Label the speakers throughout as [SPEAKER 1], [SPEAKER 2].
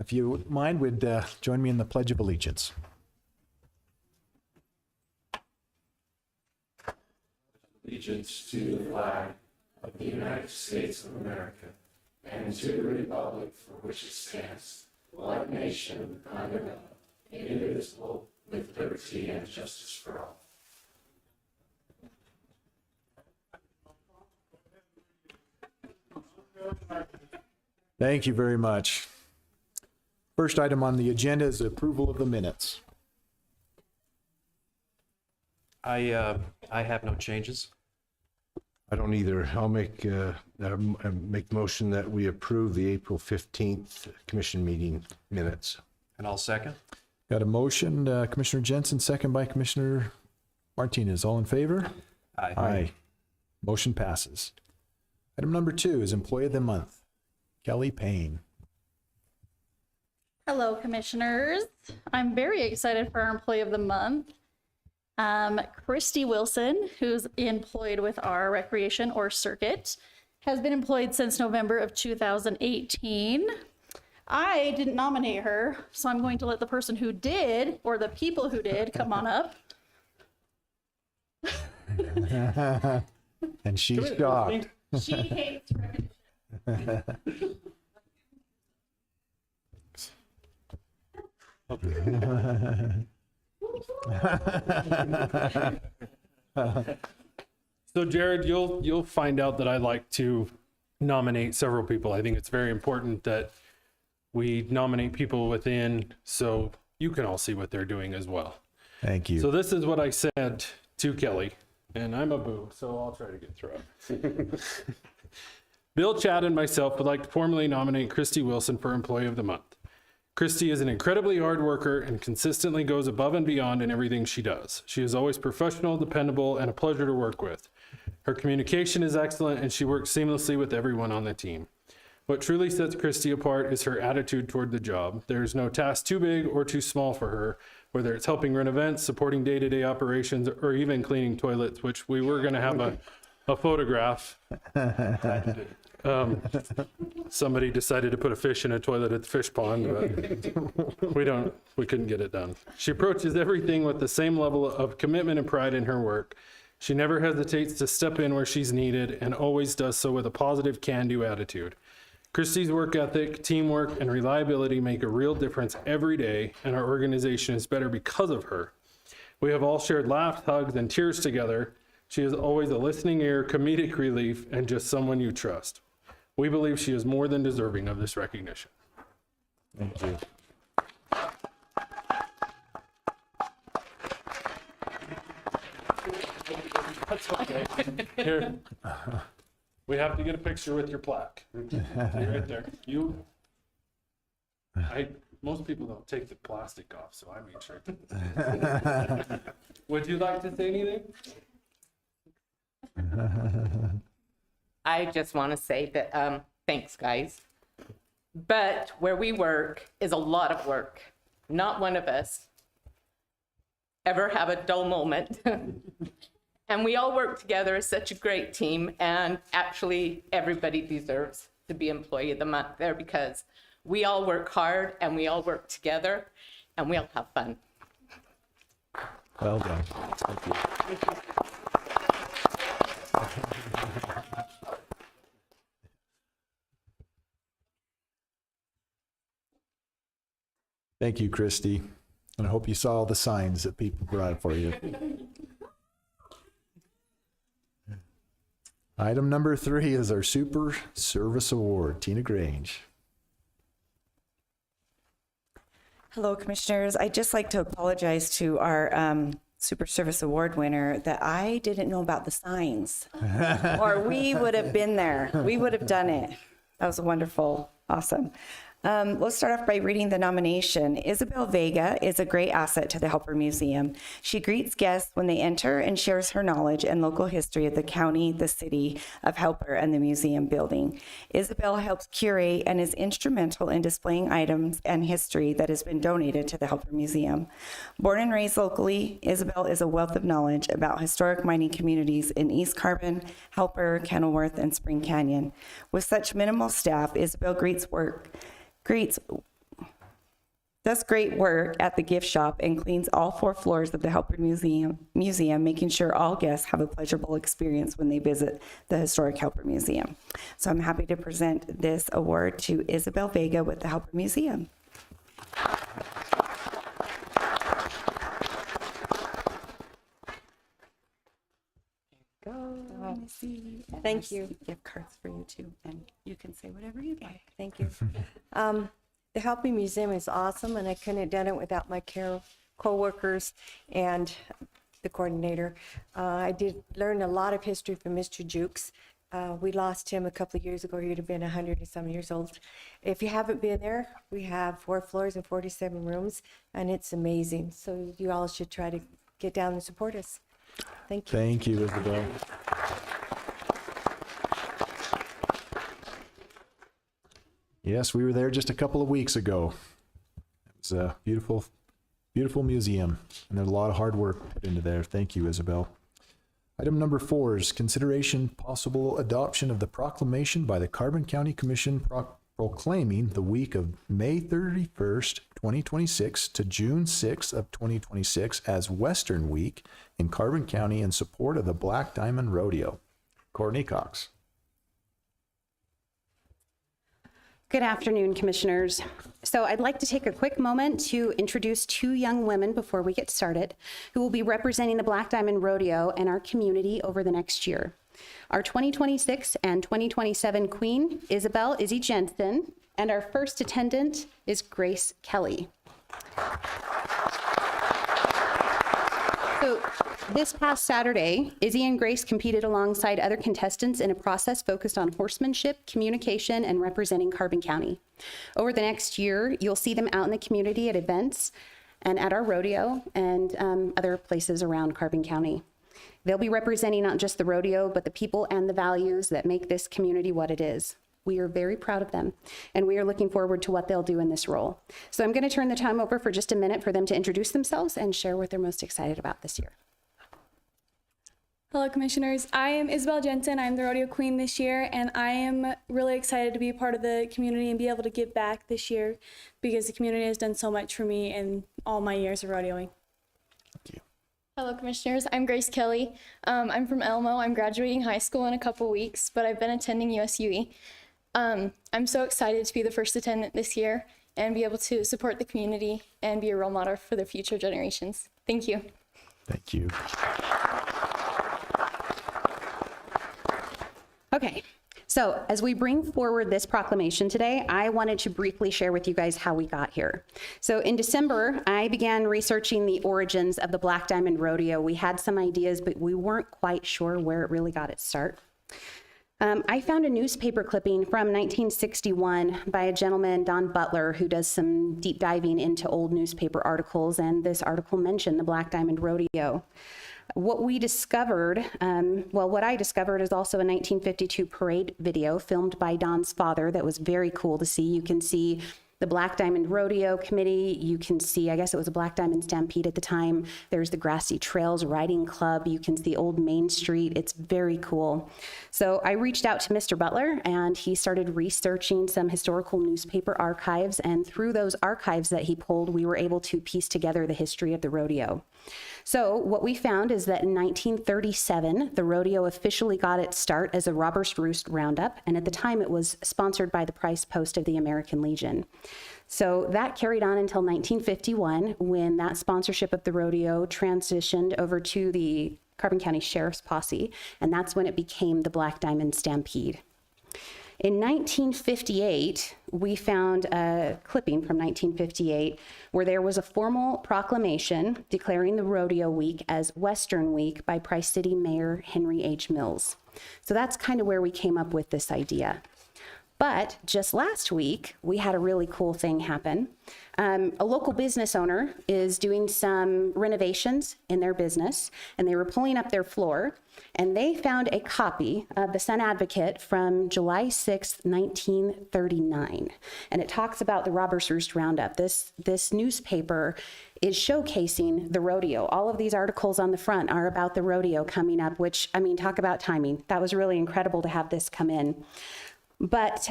[SPEAKER 1] If you wouldn't mind, would join me in the Pledge of Allegiance.
[SPEAKER 2] Allegiance to the flag of the United States of America and to the republic for which it stands, one nation under God, indivisible, with liberty and justice for all.
[SPEAKER 1] Thank you very much. First item on the agenda is approval of the minutes.
[SPEAKER 3] I have no changes.
[SPEAKER 4] I don't either. I'll make motion that we approve the April 15th commission meeting minutes.
[SPEAKER 3] And I'll second.
[SPEAKER 1] Got a motion, Commissioner Jensen, second by Commissioner Martinez. All in favor? Aye. Motion passes. Item number 2 is Employee of the Month. Kellie Payne.
[SPEAKER 5] Hello, Commissioners. I'm very excited for our Employee of the Month. Christy Wilson, who's employed with our recreation or circuit, has been employed since November of 2018. I didn't nominate her, so I'm going to let the person who did, or the people who did, come on up.
[SPEAKER 1] And she's shocked.
[SPEAKER 5] She hates recognition.
[SPEAKER 6] So Jared, you'll find out that I like to nominate several people. I think it's very important that we nominate people within so you can all see what they're doing as well.
[SPEAKER 1] Thank you.
[SPEAKER 6] So this is what I said to Kelly, and I'm a boo, so I'll try to get through it. Bill, Chad, and myself would like to formally nominate Christy Wilson for Employee of the Month. Christy is an incredibly hard worker and consistently goes above and beyond in everything she does. She is always professional, dependable, and a pleasure to work with. Her communication is excellent, and she works seamlessly with everyone on the team. What truly sets Christy apart is her attitude toward the job. There is no task too big or too small for her, whether it's helping run events, supporting day-to-day operations, or even cleaning toilets, which we were going to have a photograph. Somebody decided to put a fish in a toilet at the fish pond, but we couldn't get it done. She approaches everything with the same level of commitment and pride in her work. She never hesitates to step in where she's needed and always does so with a positive can-do attitude. Christy's work ethic, teamwork, and reliability make a real difference every day, and our organization is better because of her. We have all shared laughs, hugs, and tears together. She is always a listening ear, comedic relief, and just someone you trust. We believe she is more than deserving of this recognition.
[SPEAKER 1] Thank you.
[SPEAKER 6] That's okay. Here. We have to get a picture with your plaque. You're right there. Most people don't take the plastic off, so I made sure. Would you like to say anything?
[SPEAKER 7] I just want to say that thanks, guys. But where we work is a lot of work. Not one of us ever have a dull moment. And we all work together as such a great team. And actually, everybody deserves to be Employee of the Month there because we all work hard and we all work together and we all have fun.
[SPEAKER 1] Well done. Thank you. Thank you, Christy. And I hope you saw all the signs that people brought for you. Item number 3 is our Super Service Award. Tina Grange.
[SPEAKER 8] Hello, Commissioners. I'd just like to apologize to our Super Service Award winner that I didn't know about the signs, or we would have been there. We would have done it. That was wonderful. Awesome. Let's start off by reading the nomination. Isabel Vega is a great asset to the Helper Museum. She greets guests when they enter and shares her knowledge and local history of the county, the city of Helper, and the museum building. Isabel helps curate and is instrumental in displaying items and history that has been donated to the Helper Museum. Born and raised locally, Isabel is a wealth of knowledge about historic mining communities in East Carbon, Helper, Kenilworth, and Spring Canyon. With such minimal staff, Isabel greets does great work at the gift shop and cleans all 4 floors of the Helper Museum, making sure all guests have a pleasurable experience when they visit the Historic Helper Museum. So I'm happy to present this award to Isabel Vega with the Helper Museum.
[SPEAKER 9] Thank you.
[SPEAKER 8] Gift cards for you too, and you can say whatever you'd like.
[SPEAKER 9] Thank you. The Helping Museum is awesome, and I couldn't have done it without my co-workers and the coordinator. I did learn a lot of history from Mr. Jukes. We lost him a couple of years ago. He would have been 100 and some years old. If you haven't been there, we have 4 floors and 47 rooms, and it's amazing. So you all should try to get down and support us. Thank you.
[SPEAKER 1] Thank you, Isabel. Yes, we were there just a couple of weeks ago. It was a beautiful, beautiful museum, and there's a lot of hard work put into there. Thank you, Isabel. Item number 4 is consideration possible adoption of the proclamation by the Carbon County Commission proclaiming the week of May 31st, 2026 to June 6th of 2026 as Western Week in Carbon County in support of the Black Diamond Rodeo. Kourtney Cox.
[SPEAKER 10] Good afternoon, Commissioners. So I'd like to take a quick moment to introduce 2 young women before we get started who will be representing the Black Diamond Rodeo and our community over the next year. Our 2026 and 2027 Queen, Isabel Izzy Jensen, and our first attendant is Grace Kelly. So this past Saturday, Izzy and Grace competed alongside other contestants in a process focused on horsemanship, communication, and representing Carbon County. Over the next year, you'll see them out in the community at events and at our rodeo and other places around Carbon County. They'll be representing not just the rodeo, but the people and the values that make this community what it is. We are very proud of them, and we are looking forward to what they'll do in this role. So I'm going to turn the time over for just a minute for them to introduce themselves and share what they're most excited about this year.
[SPEAKER 11] Hello, Commissioners. I am Isabel Jensen. I'm the rodeo queen this year, and I am really excited to be a part of the community and be able to give back this year because the community has done so much for me in all my years of rodeoing.
[SPEAKER 1] Thank you.
[SPEAKER 12] Hello, Commissioners. I'm Grace Kelly. I'm from Elmo. I'm graduating high school in a couple weeks, but I've been attending USUE. I'm so excited to be the first attendant this year and be able to support the community and be a role model for the future generations. Thank you.
[SPEAKER 1] Thank you.
[SPEAKER 10] Okay, so as we bring forward this proclamation today, I wanted to briefly share with you guys how we got here. So in December, I began researching the origins of the Black Diamond Rodeo. We had some ideas, but we weren't quite sure where it really got its start. I found a newspaper clipping from 1961 by a gentleman, Don Butler, who does some deep diving into old newspaper articles, and this article mentioned the Black Diamond Rodeo. What we discovered, what I discovered is also a 1952 parade video filmed by Don's father that was very cool to see. You can see the Black Diamond Rodeo Committee. You can see, I guess it was a Black Diamond Stampede at the time. There's the Grassy Trails Riding Club. You can see Old Main Street. It's very cool. So I reached out to Mr. Butler, and he started researching some historical newspaper archives. And through those archives that he pulled, we were able to piece together the history of the rodeo. So what we found is that in 1937, the rodeo officially got its start as a Robber's Roost Roundup, and at the time it was sponsored by the Price Post of the American Legion. So that carried on until 1951, when that sponsorship of the rodeo transitioned over to the Carbon County Sheriff's Posse, and that's when it became the Black Diamond Stampede. In 1958, we found a clipping from 1958 where there was a formal proclamation declaring the rodeo week as Western Week by Price City Mayor Henry H. Mills. So that's kind of where we came up with this idea. But just last week, we had a really cool thing happen. A local business owner is doing some renovations in their business, and they were pulling up their floor, and they found a copy of the Sun Advocate from July 6th, 1939. And it talks about the Robber's Roost Roundup. This newspaper is showcasing the rodeo. All of these articles on the front are about the rodeo coming up, which, I mean, talk about timing. That was really incredible to have this come in. But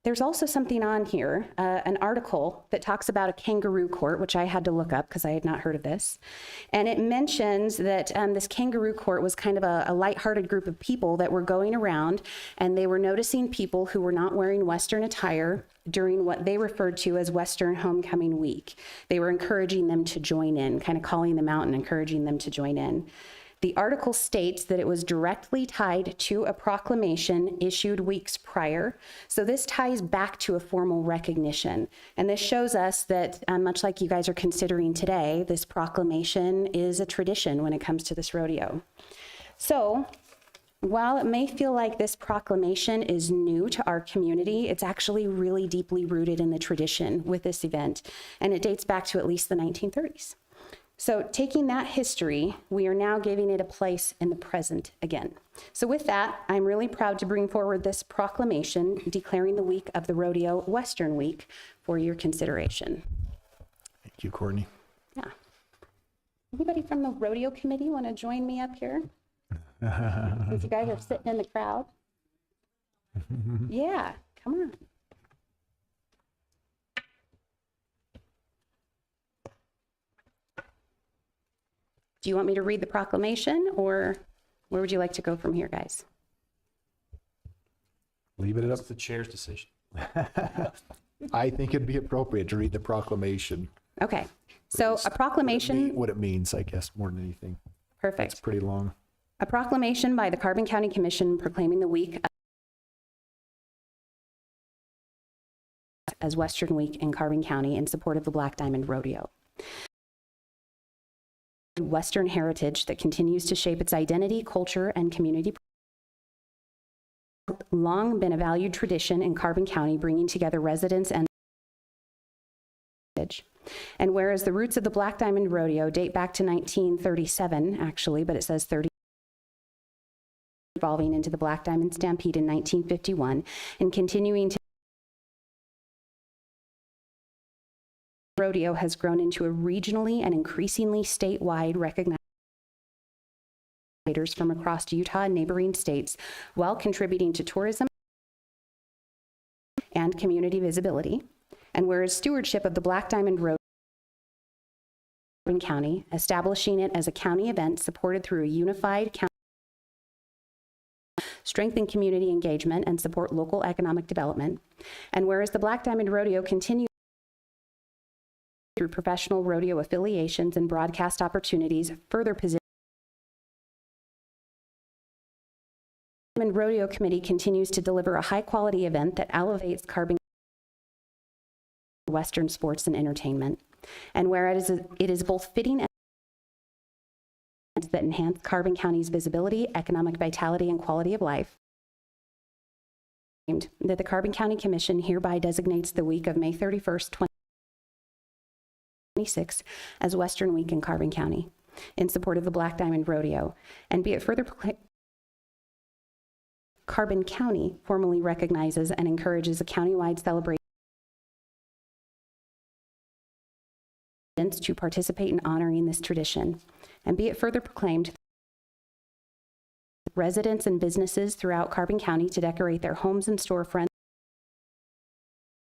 [SPEAKER 10] There's also something on here, an article that talks about a kangaroo court, which I had to look up because I had not heard of this. And it mentions that this kangaroo court was kind of a lighthearted group of people that were going around, and they were noticing people who were not wearing Western attire during what they referred to as Western Homecoming Week. They were encouraging them to join in, kind of calling them out and encouraging them to join in. The article states that it was directly tied to a proclamation issued weeks prior. So this ties back to a formal recognition. And this shows us that, much like you guys are considering today, this proclamation is a tradition when it comes to this rodeo. So while it may feel like this proclamation is new to our community, it's actually really deeply rooted in the tradition with this event. And it dates back to at least the 1930s. So taking that history, we are now giving it a place in the present again. So with that, I'm really proud to bring forward this proclamation declaring the week of the rodeo Western Week for your consideration.
[SPEAKER 1] Thank you, Kourtney.
[SPEAKER 10] Yeah. Anybody from the rodeo committee want to join me up here? Since you guys are sitting in the crowd. Yeah, come on. Do you want me to read the proclamation, or where would you like to go from here, guys?
[SPEAKER 1] Leave it up.
[SPEAKER 3] It's the chair's decision.
[SPEAKER 1] I think it'd be appropriate to read the proclamation.
[SPEAKER 10] Okay, so a proclamation.
[SPEAKER 1] What it means, I guess, more than anything.
[SPEAKER 10] Perfect.
[SPEAKER 1] It's pretty long.
[SPEAKER 10] A proclamation by the Carbon County Commission proclaiming the week as Western Week in Carbon County in support of the Black Diamond Rodeo. Western heritage that continues to shape its identity, culture, and community. Long been a valued tradition in Carbon County, bringing together residents and and whereas the roots of the Black Diamond Rodeo date back to 1937, actually, but it says 30, evolving into the Black Diamond Stampede in 1951, and continuing to rodeo has grown into a regionally and increasingly statewide recognized from across Utah and neighboring states, while contributing to tourism and community visibility. And whereas stewardship of the Black Diamond Rodeo in County, establishing it as a county event supported through a unified county, strengthen community engagement and support local economic development. And whereas the Black Diamond Rodeo continues through professional rodeo affiliations and broadcast opportunities, further position. The Diamond Rodeo Committee continues to deliver a high-quality event that elevates Carbon Western sports and entertainment. And whereas it is both fitting and that enhance Carbon County's visibility, economic vitality, and quality of life, that the Carbon County Commission hereby designates the week of May 31st, 2026 as Western Week in Carbon County in support of the Black Diamond Rodeo. And be it further Carbon County formally recognizes and encourages a countywide celebration to participate in honoring this tradition. And be it further proclaimed residents and businesses throughout Carbon County to decorate their homes and storefronts,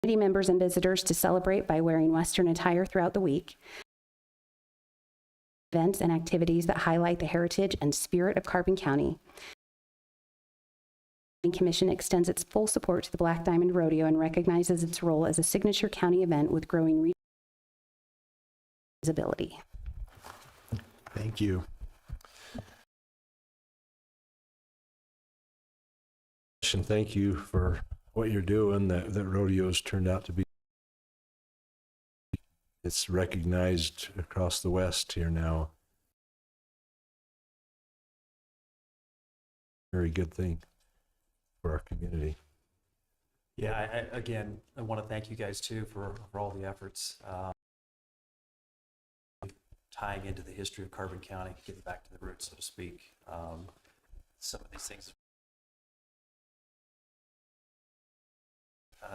[SPEAKER 10] community members and visitors to celebrate by wearing Western attire throughout the week, events and activities that highlight the heritage and spirit of Carbon County. The Commission extends its full support to the Black Diamond Rodeo and recognizes its role as a signature county event with growing visibility.
[SPEAKER 1] Thank you.
[SPEAKER 4] Thank you for what you're doing. That rodeo's turned out to be, it's recognized across the West here now. Very good thing for our community.
[SPEAKER 3] Yeah, again, I want to thank you guys too for all the efforts. Tying into the history of Carbon County, getting back to the roots, so to speak. Some of these things,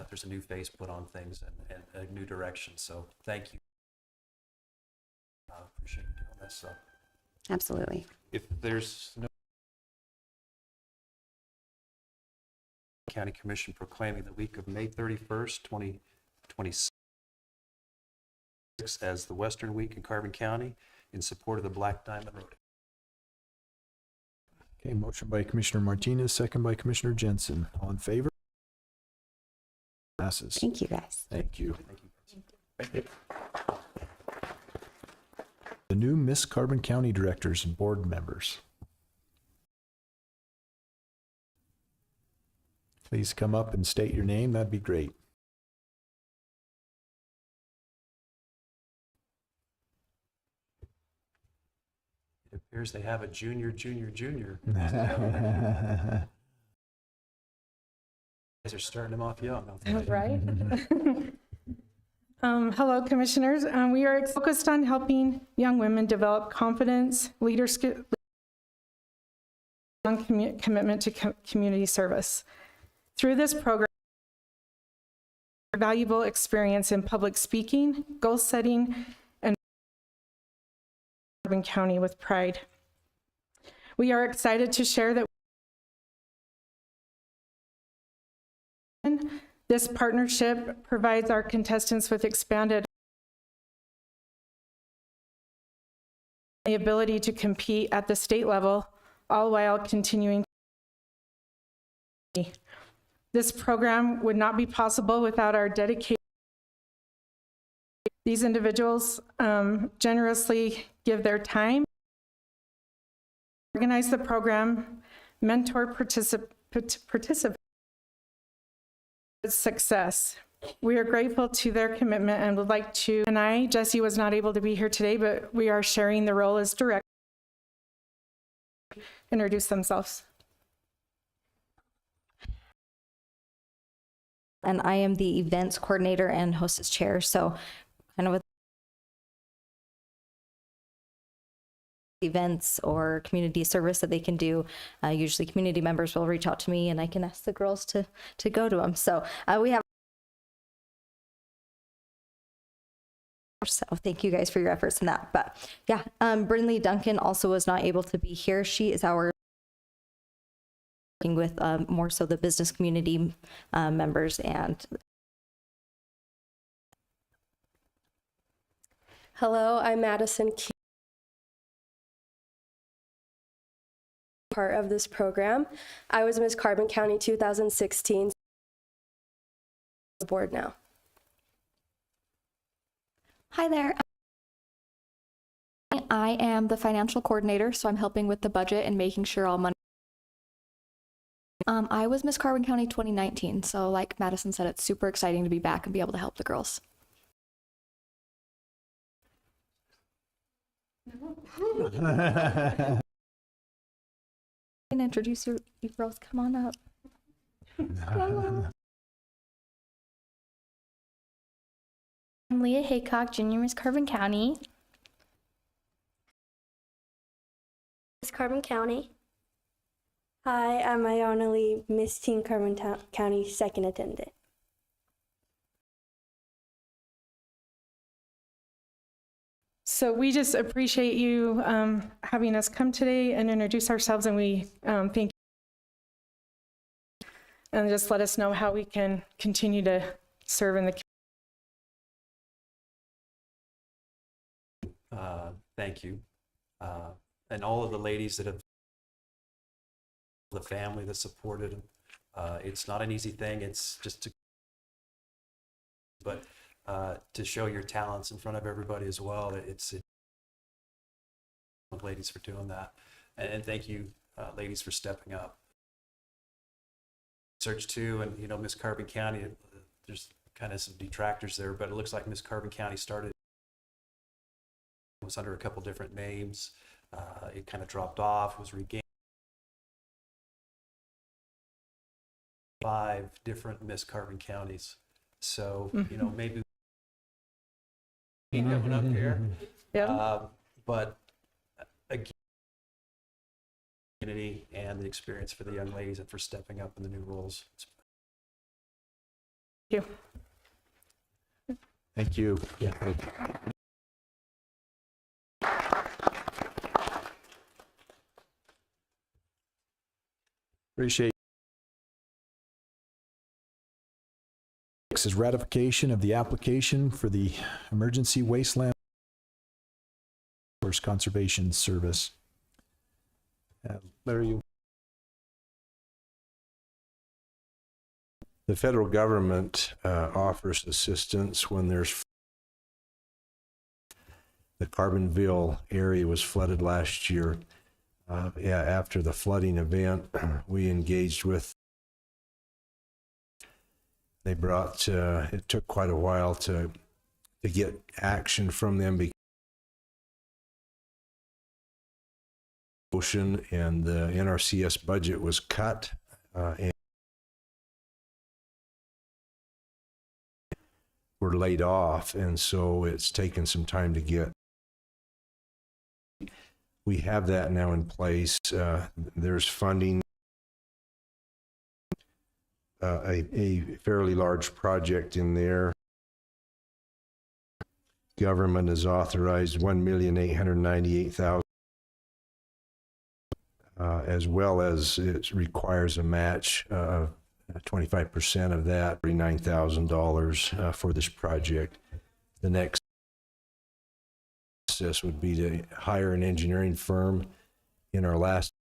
[SPEAKER 3] there's a new face put on things and a new direction. So thank you. Appreciate you doing this. So.
[SPEAKER 10] Absolutely.
[SPEAKER 3] If there's no County Commission proclaiming the week of May 31st, 2026 as the Western Week in Carbon County in support of the Black Diamond Rodeo.
[SPEAKER 1] Okay, motion by Commissioner Martinez, second by Commissioner Jensen. All in favor? Passes.
[SPEAKER 10] Thank you, guys.
[SPEAKER 1] Thank you.
[SPEAKER 3] Thank you.
[SPEAKER 1] The new Miss Carbon County directors and board members. Please come up and state your name. That'd be great.
[SPEAKER 3] It appears they have a junior. You guys are starting them off young.
[SPEAKER 13] Right? Hello, commissioners. We are focused on helping young women develop confidence, leadership, and commitment to community service. Through this program, valuable experience in public speaking, goal setting, and Carbon County with pride. We are excited to share that this partnership provides our contestants with expanded the ability to compete at the state level, all while continuing. This program would not be possible without our dedication. These individuals generously give their time, organize the program, mentor participants. Success. We are grateful to their commitment and would like to, Jessie was not able to be here today, but we are sharing the role as director. Introduce themselves.
[SPEAKER 14] And I am the events coordinator and hostess chair. So kind of with events or community service that they can do, usually community members will reach out to me and I can ask the girls to go to them. So we have. So thank you guys for your efforts in that. But yeah, Brynlee Duncan also was not able to be here. She is our working with more so the business community members and.
[SPEAKER 15] Hello, I'm Madison, part of this program. I was Miss Carbon County 2016. Board now.
[SPEAKER 12] Hi there. I am the financial coordinator, so I'm helping with the budget and making sure all money. I was Miss Carbon County 2019, so like Madison said, it's super exciting to be back and be able to help the girls. I can introduce you girls. Come on up. I'm Leah Haycock, Junior Miss Carbon County.
[SPEAKER 15] Miss Carbon County. Hi, I'm Iona Lee, Miss Teen Carbon County second attendant.
[SPEAKER 13] So we just appreciate you having us come today and introduce ourselves, and we thank you. And just let us know how we can continue to serve in the community.
[SPEAKER 3] Thank you. And all of the ladies that have, the family that supported them. It's not an easy thing. It's just to show your talents in front of everybody as well. It's ladies for doing that. And thank you, ladies, for stepping up. Search too, and you know, Miss Carbon County, there's kind of some detractors there, but it looks like Miss Carbon County started, was under a couple different names. It kind of dropped off, was regained. 5 different Miss Carbon Counties. So, you know, maybe coming up here.
[SPEAKER 13] Yeah.
[SPEAKER 3] But again, community and the experience for the young ladies and for stepping up in the new roles.
[SPEAKER 13] Thank you.
[SPEAKER 1] Thank you.
[SPEAKER 4] Yeah, thank you.
[SPEAKER 1] Appreciate 6 is ratification of the application for the Emergency Wasteland Resource Conservation Service. Larry, you.
[SPEAKER 4] The federal government offers assistance when there's the Carbonville area was flooded last year. After the flooding event, we engaged with. They brought. It took quite a while to get action from them because ocean and the NRCS budget was cut, and were laid off, and so it's taken some time to get. We have that now in place. There's funding. A fairly large project in there. Government has authorized $1,898,000, as well as it requires a match of 25% of that, $39,000 for this project. The next process would be to hire an engineering firm. In our last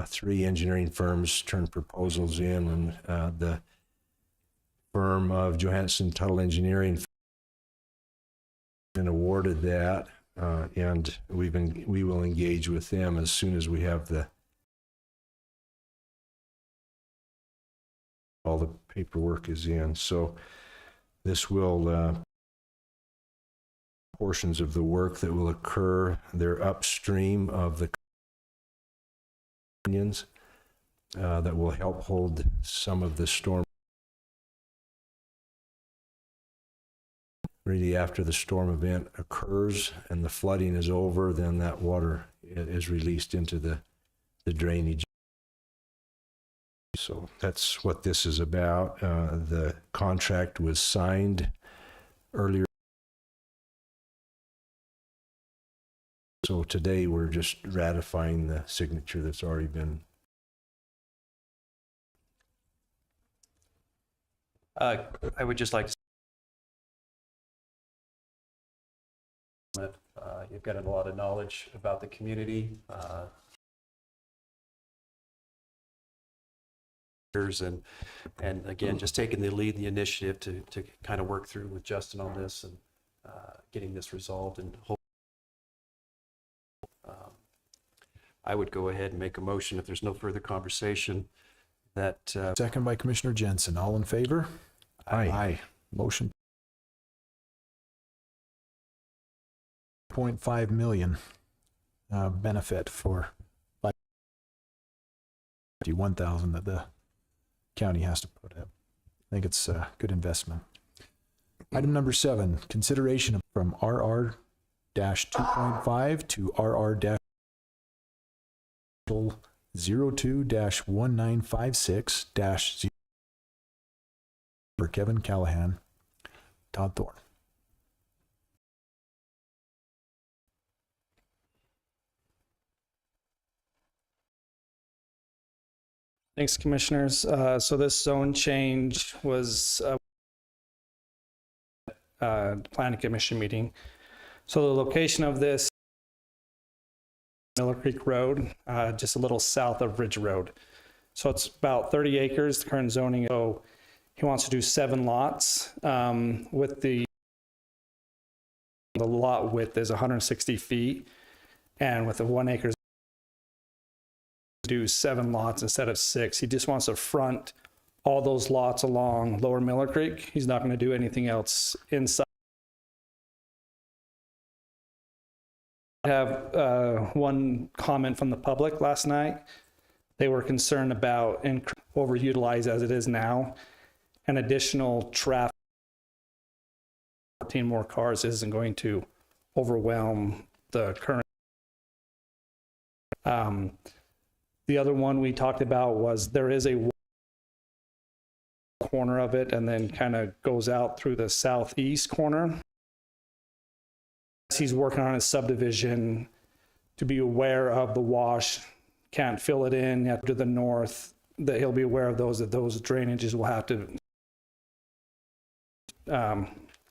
[SPEAKER 4] 3 engineering firms turned proposals in, and the firm of Johansson Tuttle Engineering been awarded that, and we will engage with them as soon as we have all the paperwork is in. So this will portions of the work that will occur, they're upstream of the canyons, that will help hold some of the storm. Really, after the storm event occurs and the flooding is over, then that water is released into the drainage. So that's what this is about. The contract was signed earlier. So today we're just ratifying the signature that's already been.
[SPEAKER 3] I would just like to you've got a lot of knowledge about the community. And again, just taking the lead, the initiative to kind of work through with Justin on this and getting this resolved. And I would go ahead and make a motion if there's no further conversation that.
[SPEAKER 1] Second by Commissioner Jensen. All in favor?
[SPEAKER 4] Aye.
[SPEAKER 1] Aye. Motion. $0.5 million benefit for $51,000 that the county has to put up. I think it's a good investment. Item number 7, consideration from RR-2.5 to RR-02-1956-0 for Kevin Callahan, Todd Thorne.
[SPEAKER 16] Thanks, Commissioners. So this zone change was Planning Commission meeting. So the location of this, Miller Creek Road, just a little south of Ridge Road. So it's about 30 acres, the current zoning. So he wants to do 7 lots with the lot width is 160 feet, and with the 1 acre do 7 lots instead of 6. He just wants to front all those lots along Lower Miller Creek. He's not going to do anything else inside. I have one comment from the public last night. They were concerned about overutilized as it is now, and additional traffic. 14 more cars isn't going to overwhelm the current. The other one we talked about was there is a corner of it and then kind of goes out through the southeast corner. He's working on his subdivision to be aware of the wash, can't fill it in, you have to the north, that he'll be aware of those, that those drainages will have to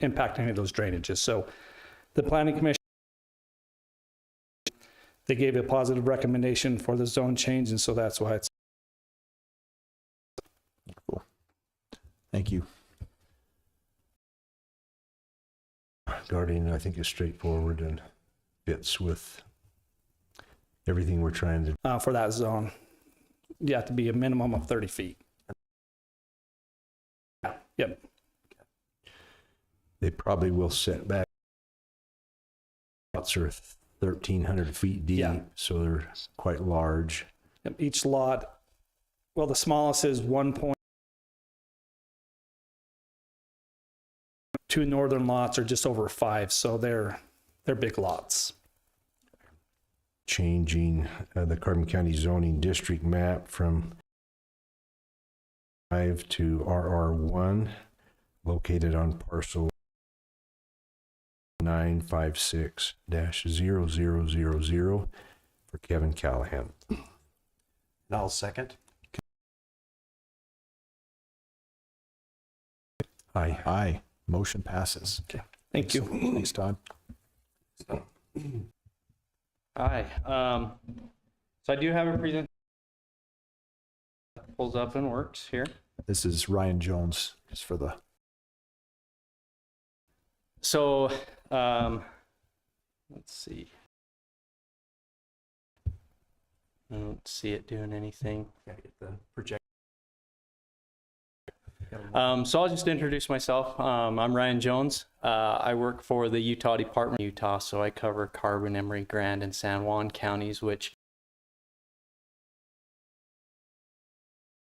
[SPEAKER 16] impact any of those drainages. So the Planning Commission, they gave a positive recommendation for the zone change, and so that's why it's.
[SPEAKER 1] Cool. Thank you.
[SPEAKER 4] Guardian, I think, is straightforward and fits with everything we're trying to.
[SPEAKER 16] For that zone, you have to be a minimum of 30 feet. Yep.
[SPEAKER 4] They probably will set back. Lots are 1,300 feet deep, so they're quite large.
[SPEAKER 16] Yep. Each lot, well, the smallest is 1. 2 northern lots are just over 5, so they're big lots.
[SPEAKER 4] Changing the Carbon County zoning district map from 5 to RR1, located on parcel 956-0000 for Kevin Callahan.
[SPEAKER 3] And I'll second.
[SPEAKER 1] Aye. Aye. Motion passes.
[SPEAKER 16] Okay. Thank you.
[SPEAKER 1] Thanks, Todd.
[SPEAKER 17] Hi. So I do have a presentation. Pulls up and works here.
[SPEAKER 1] This is Ryan Jones, just for the.
[SPEAKER 17] So let's see. I don't see it doing anything.
[SPEAKER 3] Gotta get the project.
[SPEAKER 17] So I'll just introduce myself. I'm Ryan Jones. I work for the Utah Department of Utah, so I cover Carbon, Emery, Grand, and San Juan counties, which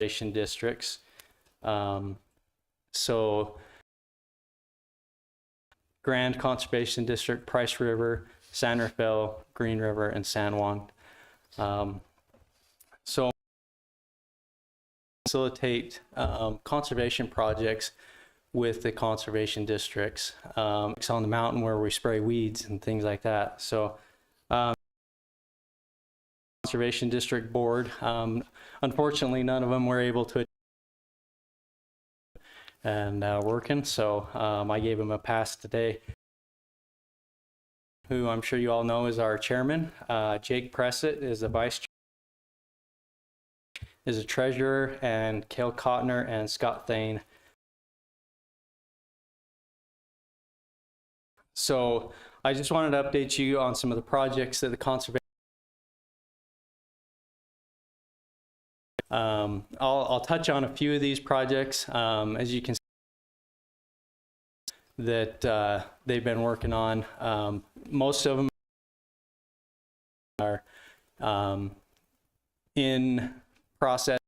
[SPEAKER 17] districts. So Grand Conservation District, Price River, San Rafael, Green River, and San Juan. So facilitate conservation projects with the conservation districts. It's on the mountain where we spray weeds and things like that. So Conservation District Board, unfortunately none of them were able to and working, so I gave him a pass today. Who I'm sure you all know is our chairman. Jake Pressett is the vice chair, is a treasurer, and Cale Cotner and Scott Thane. So I just wanted to update you on some of the projects that the conservation. I'll touch on a few of these projects. As you can see, that they've been working on. Most of them are in process,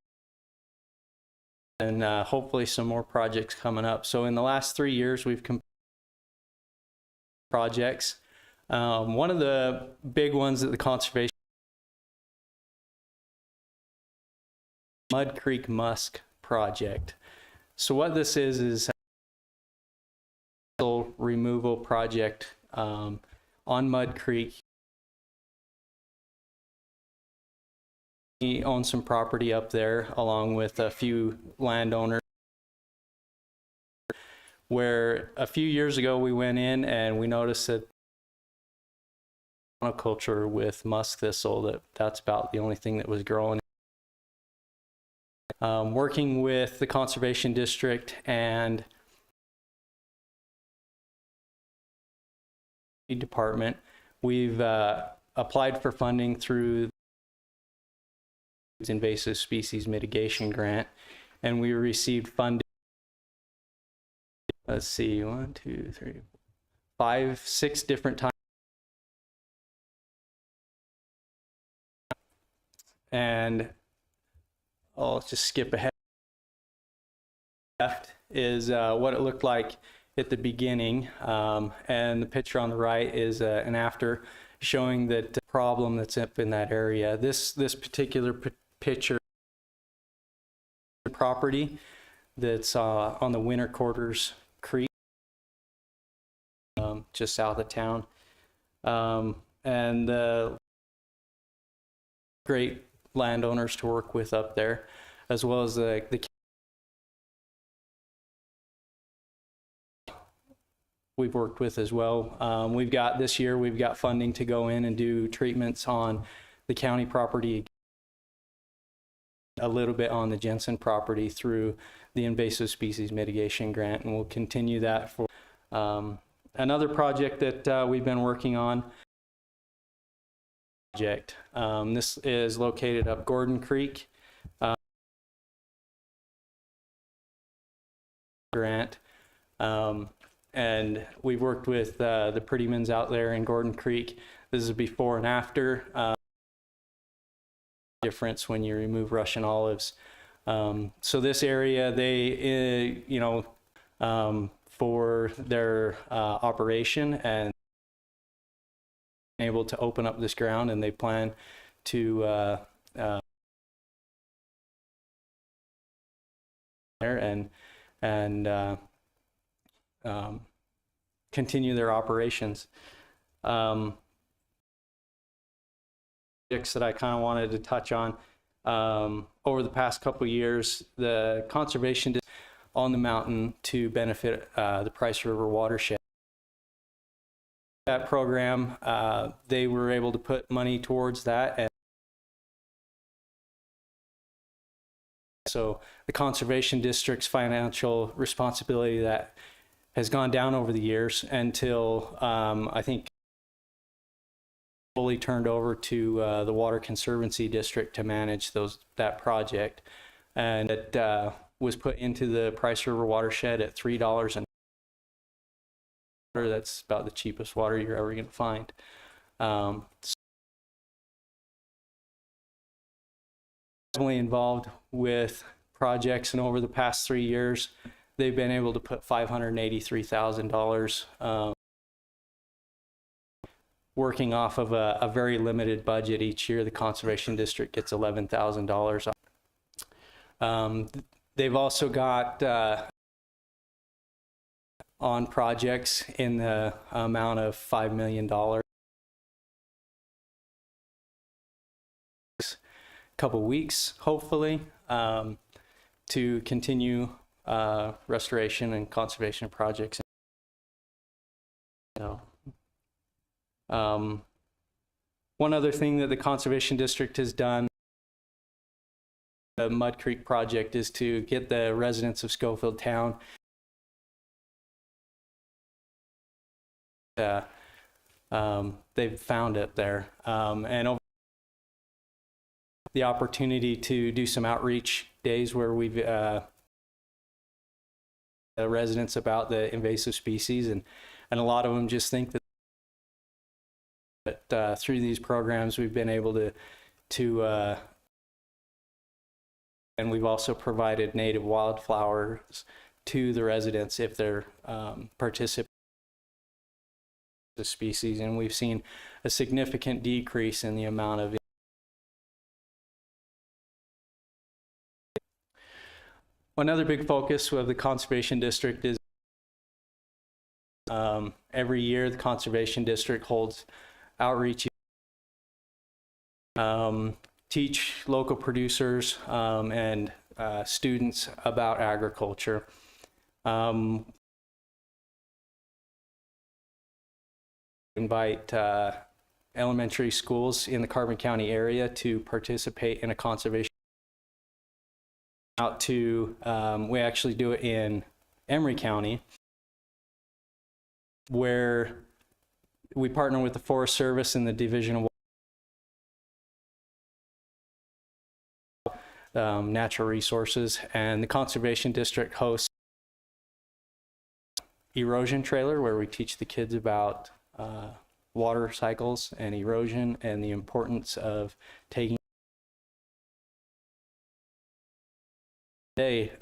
[SPEAKER 17] and hopefully some more projects coming up. So in the last 3 years, we've completed projects. One of the big ones that the conservation Mud Creek Musk project. So what this is a removal project on Mud Creek. He owns some property up there along with a few landowners, where a few years ago we went in and we noticed that monoculture with musk thistle, that's about the only thing that was growing. Working with the Conservation District and Department, we've applied for funding through Invasive Species Mitigation Grant, and we received funding. Let's see, 1, 2, 3, 5, 6 different times. And I'll just skip ahead. Left is what it looked like at the beginning, and the picture on the right is an after, showing that problem that's up in that area. This particular picture property that's on the Winter Quarters Creek, just south of town, and great landowners to work with up there. as well as the we've worked with as well. This year we've got funding to go in and do treatments on the county property, a little bit on the Jensen property through the invasive species mitigation grant, and we'll continue that for another project that we've been working on. This is located up Gordon Creek. Grant. And we've worked with the Prettymans out there in Gordon Creek. This is before and after. Difference when you remove Russian olives. So this area, they, for their operation and able to open up this ground, and they plan to there and continue their operations. Projects that I kind of wanted to touch on over the past couple of years, the conservation on the mountain to benefit the Price River Watershed. That program, they were able to put money towards that, and so the conservation district's financial responsibility that has gone down over the years until I think fully turned over to the Water Conservancy District to manage that project, and it was put into the Price River Watershed at $3 an hour. That's about the cheapest water you're ever going to find. Definitely involved with projects, and over the past 3 years, they've been able to put $583,000 working off of a very limited budget each year. The Conservation District gets $11,000. They've also got on projects in the amount of $5 million. Couple weeks, hopefully, to continue restoration and conservation projects. One other thing that the Conservation District has done, the Mud Creek project, is to get the residents of Schofield Town they've found it there, and over the opportunity to do some outreach days where we've residents about the invasive species, and a lot of them just think that through these programs we've been able to and we've also provided native wildflowers to the residents if they're participating in the species, and we've seen a significant decrease in the amount of Another big focus of the Conservation District is every year the Conservation District holds outreach, teach local producers and students about agriculture. Invite elementary schools in the Carbon County area to participate in a conservation out to, we actually do it in Emery County, where we partner with the Forest Service and the Division of Natural Resources, and the Conservation District hosts erosion trailer, where we teach the kids about water cycles and erosion and the importance of taking day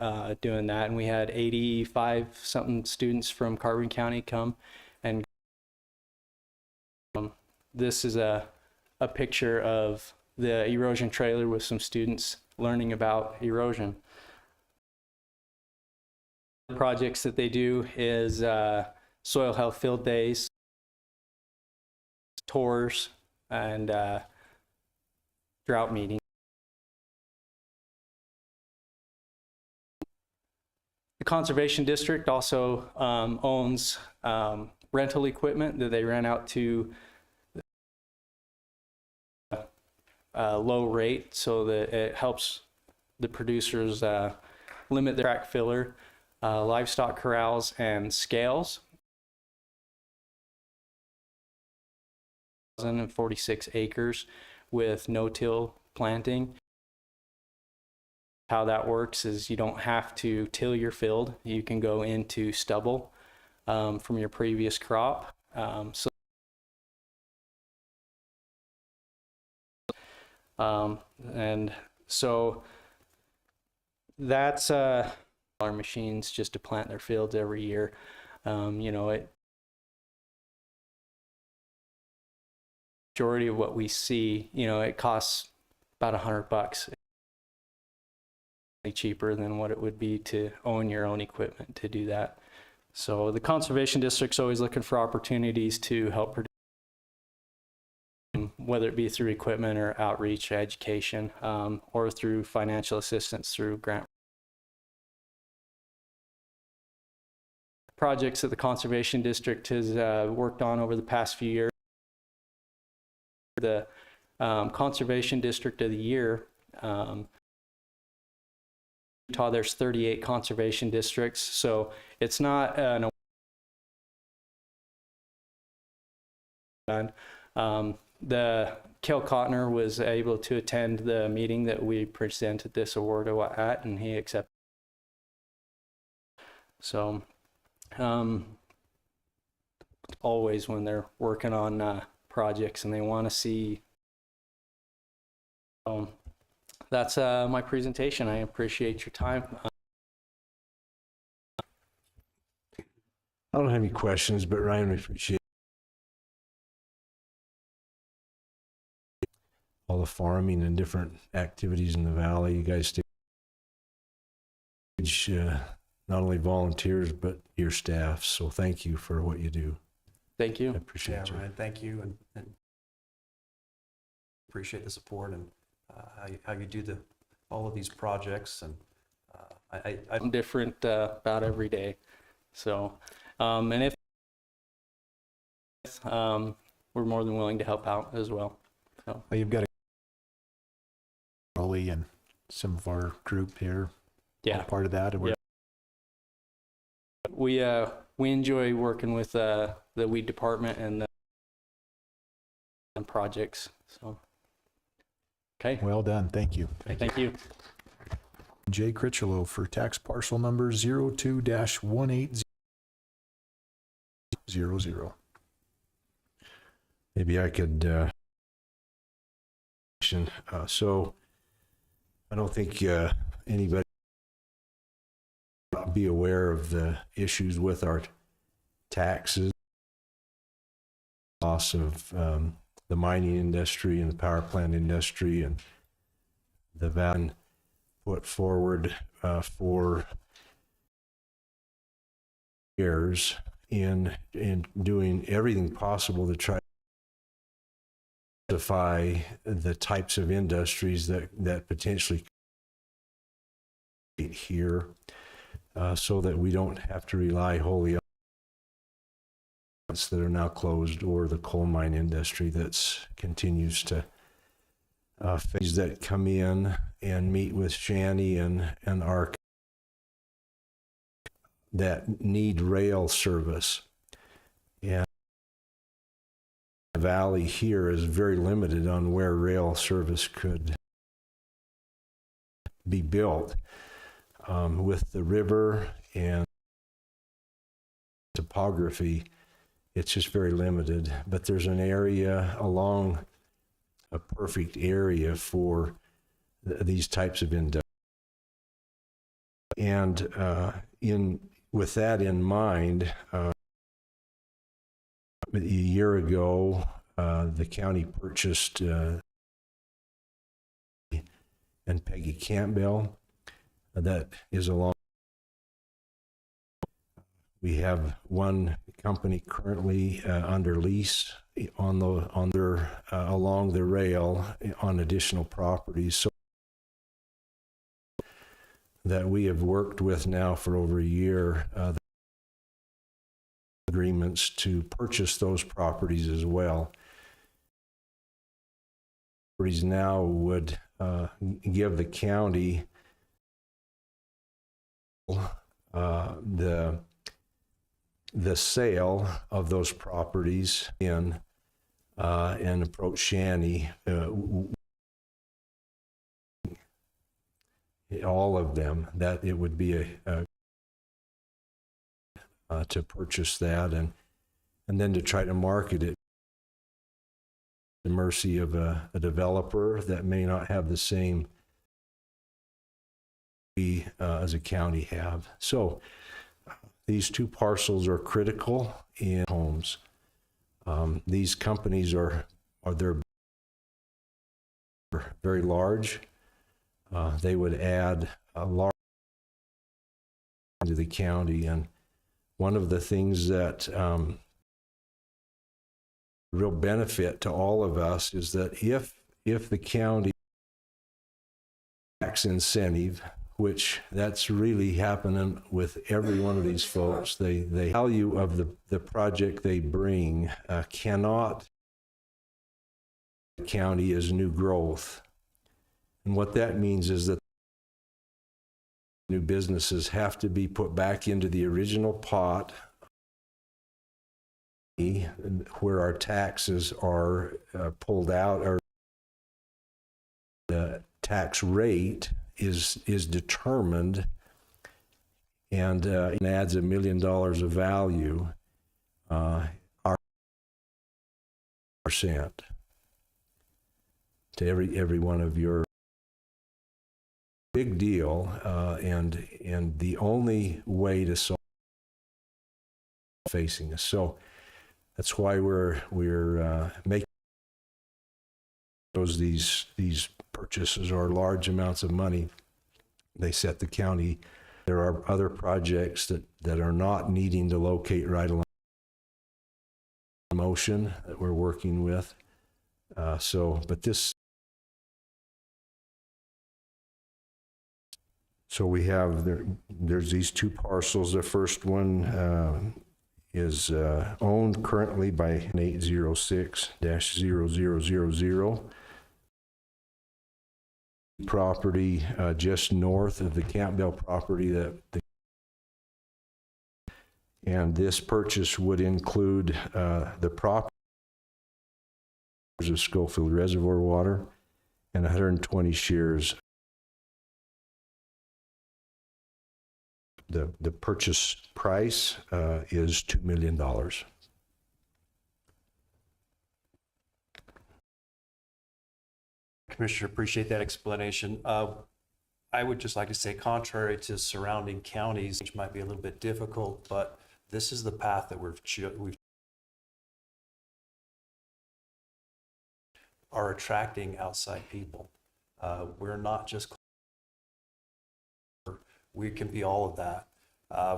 [SPEAKER 17] doing that. And we had 85 something students from Carbon County come, and this is a picture of the erosion trailer with some students learning about erosion. The projects that they do is soil health field days, tours, and drought meetings. The Conservation District also owns rental equipment that they rent out to low rate so that it helps the producers limit their track filler, livestock corrals, and scales. 1,046 acres with no-till planting. How that works is you don't have to till your field. You can go into stubble from your previous crop. And so that's our machines just to plant their fields every year. You know, majority of what we see, you know, it costs about $100. Cheaper than what it would be to own your own equipment to do that. So the Conservation District's always looking for opportunities to help produce, whether it be through equipment or outreach, education, or through financial assistance through grant projects that the Conservation District has worked on over the past few years. The Conservation District of the Year, Utah, there's 38 conservation districts, so it's not an the Kel Cotner was able to attend the meeting that we presented this award at, and he accepted. So always when they're working on projects and they want to see that's my presentation. I appreciate your time.
[SPEAKER 4] I don't have any questions, but Ryan, we appreciate all the farming and different activities in the valley. You guys not only volunteers, but your staff. So thank you for what you do.
[SPEAKER 17] Thank you.
[SPEAKER 4] I appreciate you.
[SPEAKER 3] Ryan, thank you, and appreciate the support and how you do all of these projects, and
[SPEAKER 17] I'm different about every day. So, and if we're more than willing to help out as well. So.
[SPEAKER 1] Well, you've got Ollie and some of our group here.
[SPEAKER 17] Yeah,
[SPEAKER 1] part of that. And
[SPEAKER 17] we enjoy working with the weed department and the projects. So. Okay.
[SPEAKER 1] Well done. Thank you.
[SPEAKER 17] Thank you.
[SPEAKER 1] Jay Critchlow for tax parcel number 02-18000.
[SPEAKER 4] Maybe I could, so I don't think anybody be aware of the issues with our taxes, loss of the mining industry and the power plant industry, and the value put forward for years in doing everything possible to try to identify the types of industries that potentially here, so that we don't have to rely wholly on that are now closed, or the coal mine industry that's continues to phase that come in and meet with Shani and ARC that need rail service. And the valley here is very limited on where rail service could be built, with the river and topography. It's just very limited, but there's an area along a perfect area for these types of industry. And with that in mind, a year ago, the county purchased and Peggy Campbell. That is along. We have one company currently under lease along the rail on additional properties. So that we have worked with now for over a year, agreements to purchase those properties as well. Properties now would give the county the sale of those properties in and approach Shanny, all of them, that it would be to purchase that and then to try to market it. The mercy of a developer that may not have the same we as a county have. So these two parcels are critical in homes. These companies are they're very large. They would add a large to the county, and one of the things that real benefit to all of us is that if the county tax incentive, which that's really happening with every one of these folks, the value of the project they bring cannot the county as new growth. And what that means is that new businesses have to be put back into the original pot where our taxes are pulled out, or the tax rate is determined, and it adds $1 million of value, our percent to every one of your big deal, and the only way to solve facing us. So that's why we're making these purchases are large amounts of money. They set the county. There are other projects that are not needing to locate right along the motion that we're working with. But this. So we have there's these two parcels. The first one is owned currently by 806-0000. Property just north of the Campbell property and this purchase would include the property of Schofield Reservoir water and 120 shares. The purchase price is $2 million.
[SPEAKER 3] Commissioner, appreciate that explanation. I would just like to say, contrary to surrounding counties, which might be a little bit difficult, but this is the path that we've are attracting outside people. We're not just, we can be all of that.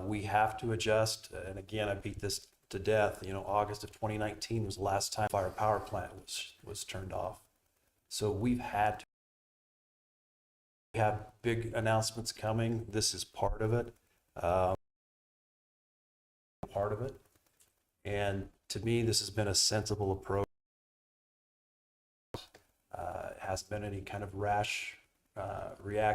[SPEAKER 3] We have to adjust, and again, I beat this to death. You know, August of 2019 was the last time our power plant was turned off. So we have big announcements coming. This is part of it. And to me, this has been a sensible approach. It hasn't been any kind of rash reaction.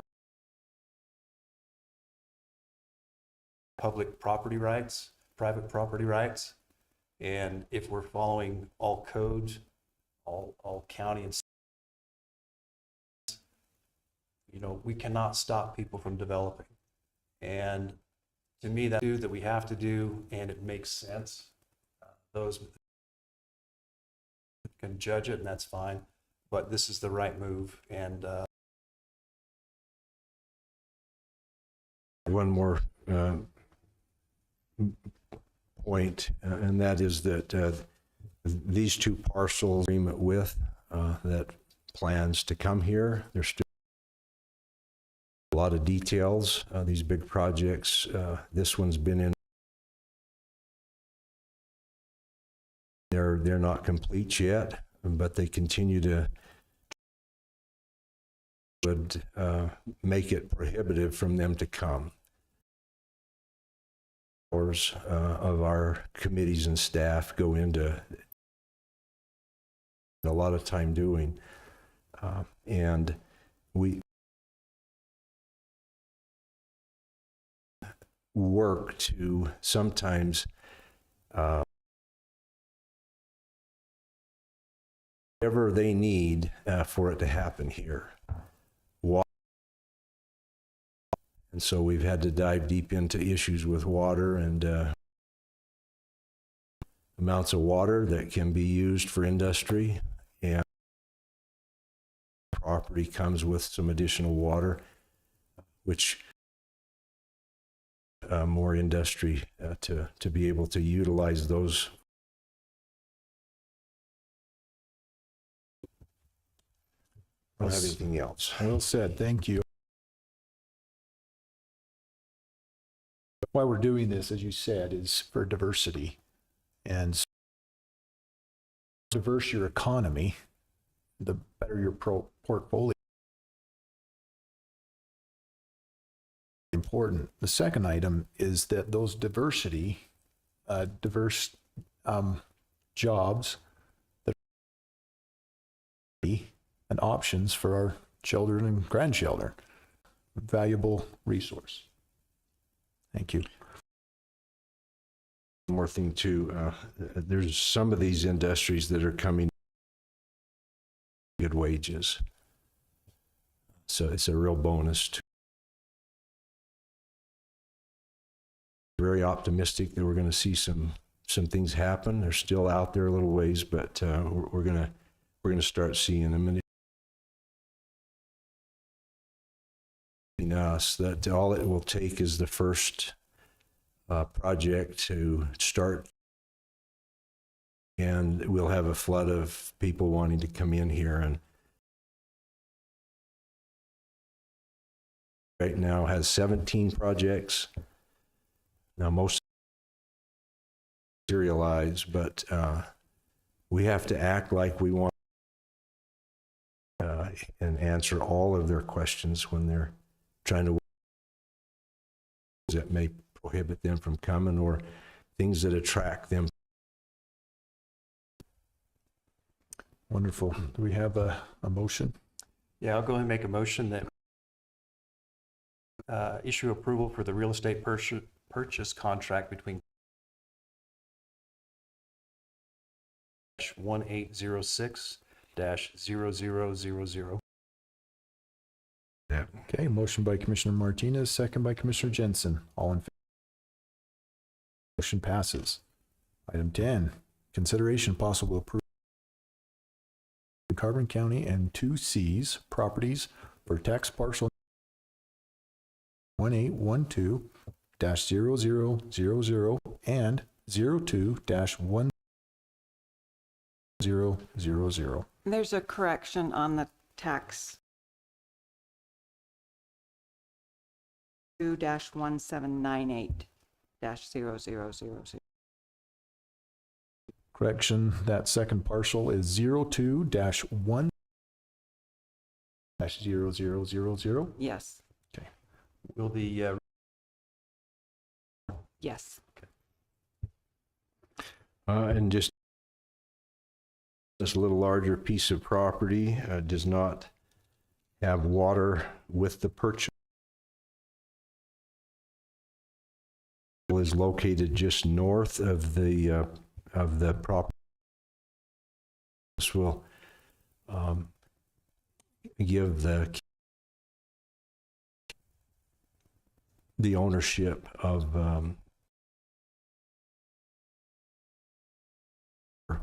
[SPEAKER 3] Public property rights, private property rights, and if we're following all codes, all county and we cannot stop people from developing. And to me, that's that we have to do, and it makes sense. Those can judge it, and that's fine. But this is the right move. And
[SPEAKER 4] one more point, and that is that these two parcels agreement with that plans to come here. There's still a lot of details. These big projects. This one's been in. They're not complete yet, but they continue to would make it prohibitive from them to come. Hours of our committees and staff go into a lot of time doing, and we work to sometimes whatever they need for it to happen here. And so we've had to dive deep into issues with water and amounts of water that can be used for industry, and property comes with some additional water, which more industry to be able to utilize those. I don't have anything else.
[SPEAKER 1] Well said. Thank you. Why we're doing this, as you said, is for diversity. And diverse your economy, the better your portfolio. Important. The second item is that those diverse jobs that and options for our children and grandchildren. Valuable resource. Thank you.
[SPEAKER 4] One more thing too, there's some of these industries that are coming good wages. So it's a real bonus. Very optimistic that we're going to see some things happen. They're still out there a little ways, but we're going to start seeing them. And us that all it will take is the first project to start, and we'll have a flood of people wanting to come in here. And right now has 17 projects. Now most materialize, but we have to act like we want and answer all of their questions when they're trying to that may prohibit them from coming, or things that attract them.
[SPEAKER 1] Wonderful. Do we have a motion?
[SPEAKER 3] Yeah, I'll go ahead and make a motion that issue approval for the real estate purchase contract between 1806-0000.
[SPEAKER 4] Yeah.
[SPEAKER 1] Okay, motion by Commissioner Martinez, second by Commissioner Jensen. All in favor? Motion passes. Item 10, consideration possible approval of Carbon County and 2C's properties for tax parcel 1812-0000 and 02-1000.
[SPEAKER 18] There's a correction on the tax 2-1798-0000.
[SPEAKER 1] Correction, that second parcel is 02-1-0000.
[SPEAKER 18] Yes.
[SPEAKER 1] Okay.
[SPEAKER 3] Will the
[SPEAKER 18] Yes.
[SPEAKER 4] And just this little larger piece of property does not have water with the purchase. Is located just north of the property. This will give the ownership of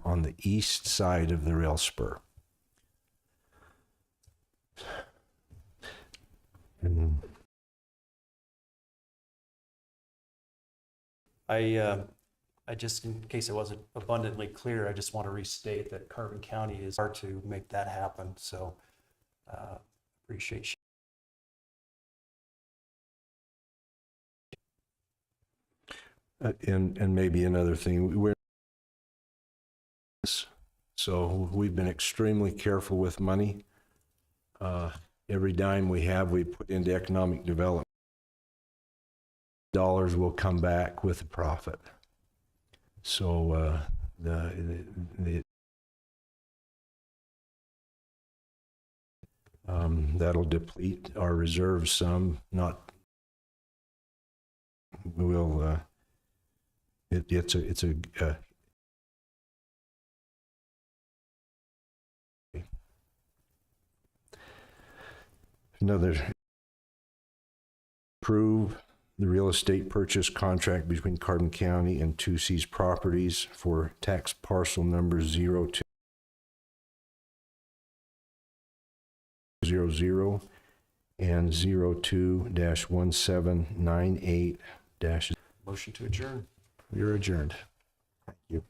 [SPEAKER 4] on the east side of the rail spur. And
[SPEAKER 3] I just, in case it wasn't abundantly clear, I just want to restate that Carbon County is hard to make that happen. So appreciate you.
[SPEAKER 4] And maybe another thing, so we've been extremely careful with money. every dime we have, we put into economic development. Dollars will come back with a profit. So that'll deplete our reserves some. Not will. It's a another. Approve the real estate purchase contract between Carbon County and 2C's Properties for tax parcel number 0200 and 02-1798-.
[SPEAKER 3] Motion to adjourn.
[SPEAKER 1] You're adjourned. Thank you.